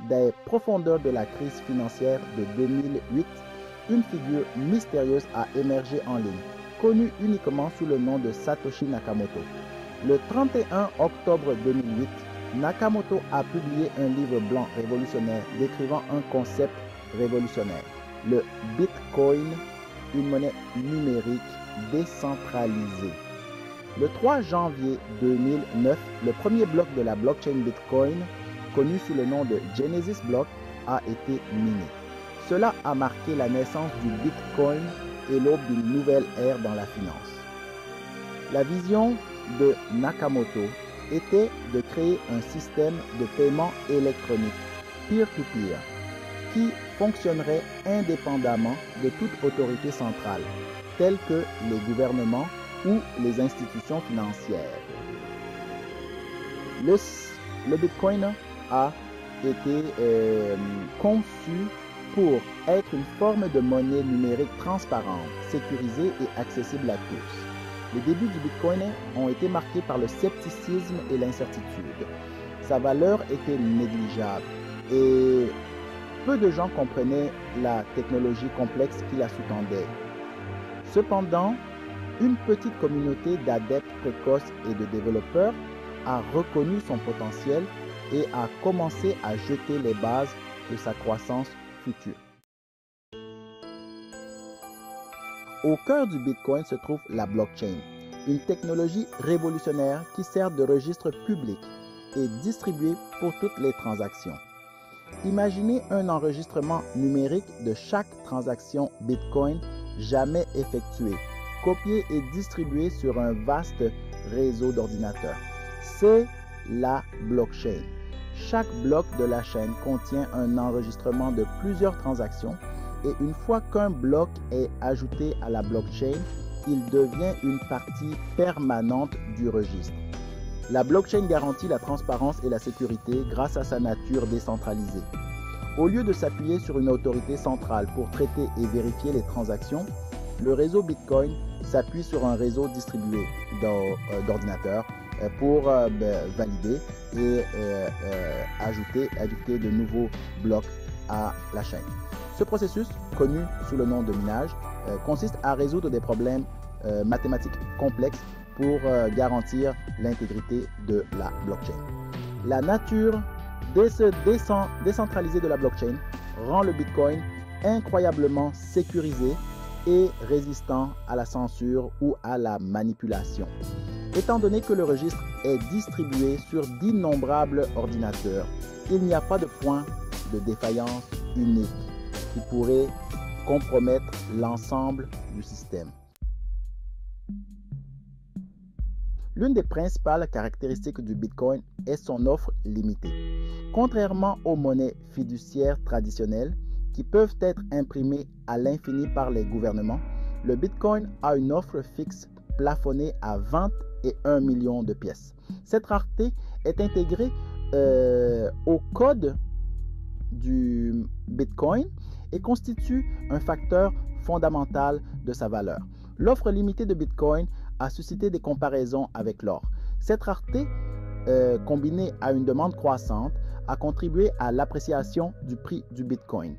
des profondeurs de la crise financière de 2008, une figure mystérieuse a émergé en ligne, connue uniquement sous le nom de Satoshi Nakamoto. Le 31 octobre 2008, Nakamoto a publié un livre blanc révolutionnaire décrivant un concept révolutionnaire, le Bitcoin, une monnaie numérique décentralisée. Le 3 janvier 2009, le premier bloc de la blockchain Bitcoin, connu sous le nom de Genesis Block, a été miné. Cela a marqué la naissance du Bitcoin et l'aube d'une nouvelle ère dans la finance. La vision de Nakamoto était de créer un système de paiement électronique, peer-to-peer, qui fonctionnerait indépendamment de toute autorité centrale, telle que les gouvernements ou les institutions financières. Le Bitcoin a été conçu pour être une forme de monnaie numérique transparente, sécurisée et accessible à tous. Les débuts du Bitcoin ont été marqués par le scepticisme et l'incertitude. Sa valeur était négligeable et peu de gens comprenaient la technologie complexe qui la sous-tendait. Cependant, une petite communauté d'adeptes précoces et de développeurs a reconnu son potentiel et a commencé à jeter les bases de sa croissance future. Au cœur du Bitcoin se trouve la blockchain, une technologie révolutionnaire qui sert de registre public et distribué pour toutes les transactions. Imaginez un enregistrement numérique de chaque transaction Bitcoin jamais effectuée, copiée et distribuée sur un vaste réseau d'ordinateurs. C'est la blockchain. Chaque bloc de la chaîne contient un enregistrement de plusieurs transactions et une fois qu'un bloc est ajouté à la blockchain, il devient une partie permanente du registre. La blockchain garantit la transparence et la sécurité grâce à sa nature décentralisée. Au lieu de s'appuyer sur une autorité centrale pour traiter et vérifier les transactions, le réseau Bitcoin s'appuie sur un réseau distribué d'ordinateurs pour valider et ajouter de nouveaux blocs à la chaîne. Ce processus, connu sous le nom de minage, consiste à résoudre des problèmes mathématiques complexes pour garantir l'intégrité de la blockchain. La nature décentralisée de la blockchain rend le Bitcoin incroyablement sécurisé et résistant à la censure ou à la manipulation. Étant donné que le registre est distribué sur d'innombrables ordinateurs, il n'y a pas de point de défaillance unique qui pourrait compromettre l'ensemble du système. L'une des principales caractéristiques du Bitcoin est son offre limitée. Contrairement aux monnaies fiduciaires traditionnelles qui peuvent être imprimées à l'infini par les gouvernements, le Bitcoin a une offre fixe plafonnée à 21 millions de pièces. Cette rareté est intégrée au code du Bitcoin et constitue un facteur fondamental de sa valeur. L'offre limitée de Bitcoin a suscité des comparaisons avec l'or. Cette rareté, combinée à une demande croissante, a contribué à l'appréciation du prix du Bitcoin.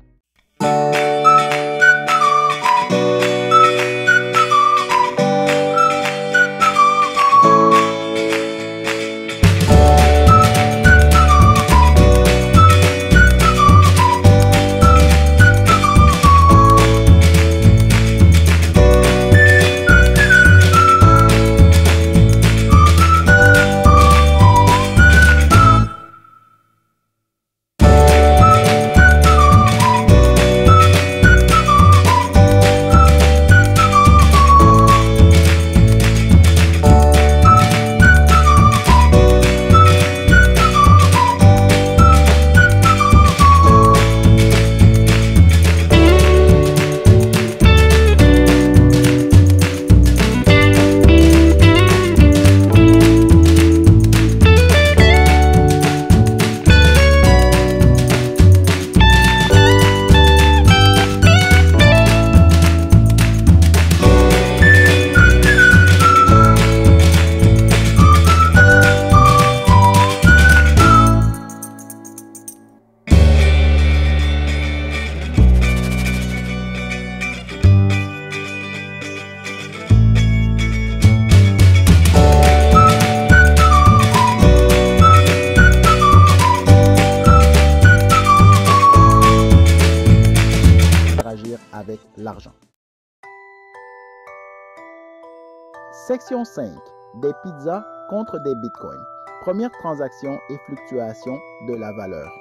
Section 5. Des pizzas contre des bitcoins. Première transaction et fluctuation de la valeur.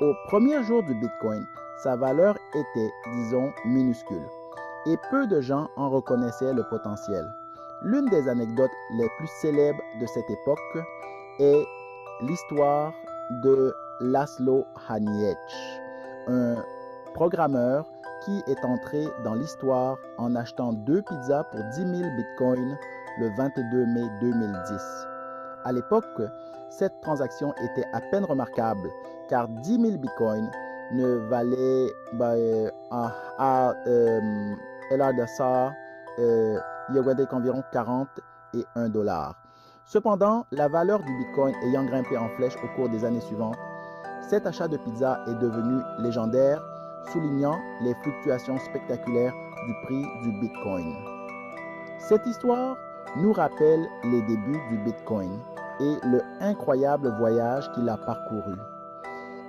Au premier jour du bitcoin, sa valeur était, disons, minuscule, et peu de gens en reconnaissaient le potentiel. L'une des anecdotes les plus célèbres de cette époque est l'histoire de Laszlo Haniech, un programmeur qui est entré dans l'histoire en achetant 2 pizzas pour 10 000 bitcoins le 22 mai 2010. À l'époque, cette transaction était à peine remarquable car 10 000 bitcoins ne valaient qu'environ 41 $. Cependant, la valeur du bitcoin ayant grimpé en flèche au cours des années suivantes, cet achat de pizza est devenu légendaire, soulignant les fluctuations spectaculaires du prix du bitcoin. Cette histoire nous rappelle les débuts du bitcoin et le incroyable voyage qu'il a parcouru.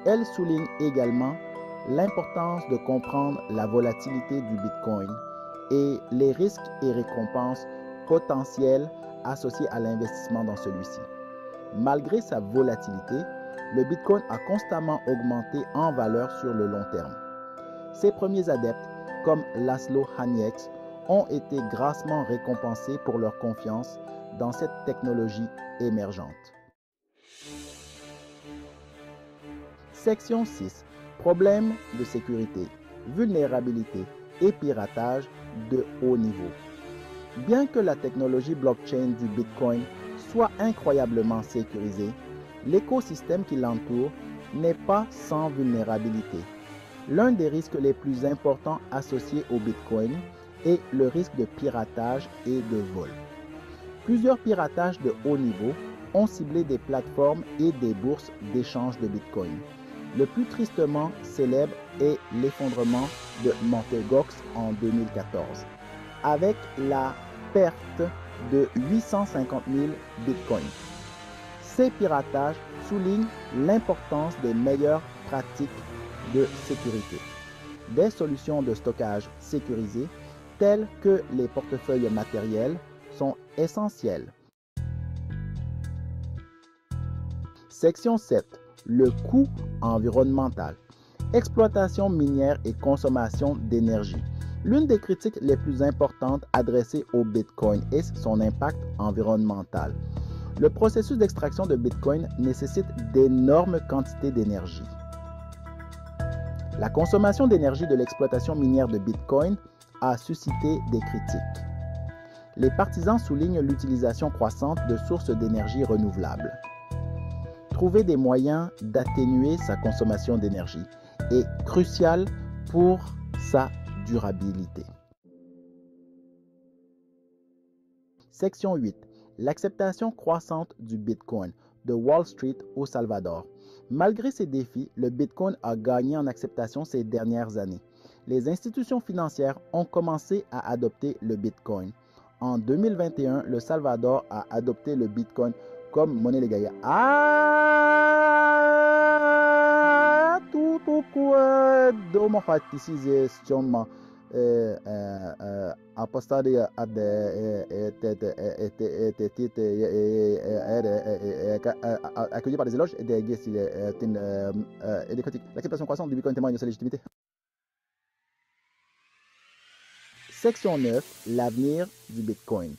Elle souligne également l'importance de comprendre la volatilité du bitcoin et les risques et récompenses potentiels associés à l'investissement dans celui-ci. Malgré sa volatilité, le bitcoin a constamment augmenté en valeur sur le long terme. Ses premiers adeptes, comme Laszlo Haniech, ont été grassement récompensés pour leur confiance dans cette technologie émergente. Section 6. Problèmes de sécurité, vulnérabilité et piratage de haut niveau. Bien que la technologie blockchain du Bitcoin soit incroyablement sécurisée, l'écosystème qui l'entoure n'est pas sans vulnérabilité. L'un des risques les plus importants associés au Bitcoin est le risque de piratage et de vol. Plusieurs piratages de haut niveau ont ciblé des plateformes et des bourses d'échange de Bitcoin. Le plus tristement célèbre est l'effondrement de Mt. Gox en 2014, avec la perte de 850 000 Bitcoins. Ces piratages soulignent l'importance des meilleures pratiques de sécurité. Des solutions de stockage sécurisées telles que les portefeuilles matériels sont essentielles. Section 7. Le coût environnemental. Exploitation minière et consommation d'énergie. L'une des critiques les plus importantes adressées au Bitcoin est son impact environnemental. Le processus d'extraction de Bitcoin nécessite d'énormes quantités d'énergie. La consommation d'énergie de l'exploitation minière de Bitcoin a suscité des critiques. Les partisans soulignent l'utilisation croissante de sources d'énergie renouvelables. Trouver des moyens d'atténuer sa consommation d'énergie est crucial pour sa durabilité. Section 8. L'acceptation croissante du Bitcoin de Wall Street au Salvador. Malgré ces défis, le Bitcoin a gagné en acceptation ces dernières années. Les institutions financières ont commencé à adopter le Bitcoin. En 2021, le Salvador a adopté le Bitcoin comme monnaie légale. Accueilli par des éloges et des critiques. L'acceptation croissante du Bitcoin témoigne de sa légitimité. Section 9. L'avenir du Bitcoin.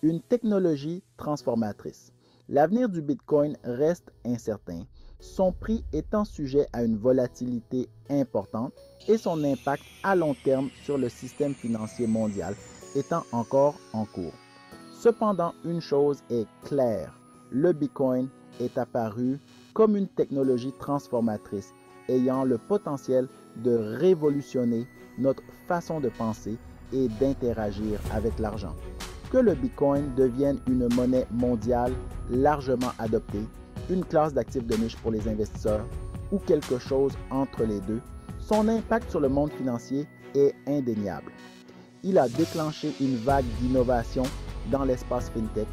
Une technologie transformatrice. L'avenir du Bitcoin reste incertain, son prix étant sujet à une volatilité importante et son impact à long terme sur le système financier mondial étant encore en cours. Cependant, une chose est claire, le Bitcoin est apparu comme une technologie transformatrice ayant le potentiel de révolutionner notre façon de penser et d'interagir avec l'argent. Que le Bitcoin devienne une monnaie mondiale largement adoptée, une classe d'actifs de niche pour les investisseurs ou quelque chose entre les deux, son impact sur le monde financier est indéniable. Il a déclenché une vague d'innovation dans l'espace fintech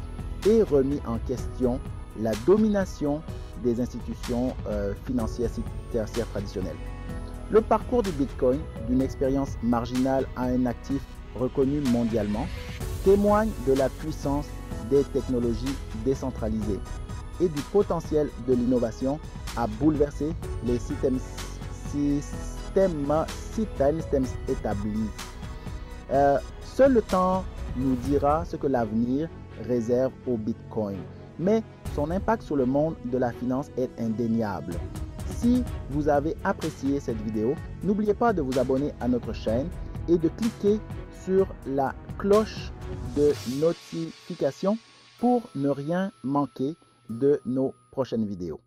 et remis en question la domination des institutions financières tertiaires traditionnelles. Le parcours du Bitcoin, d'une expérience marginale à un actif reconnu mondialement, témoigne de la puissance des technologies décentralisées et du potentiel de l'innovation à bouleverser les systèmes établis. Seul le temps nous dira ce que l'avenir réserve au Bitcoin, mais son impact sur le monde de la finance est indéniable. Si vous avez apprécié cette vidéo, n'oubliez pas de vous abonner à notre chaîne et de cliquer sur la cloche de notification pour ne rien manquer de nos prochaines vidéos.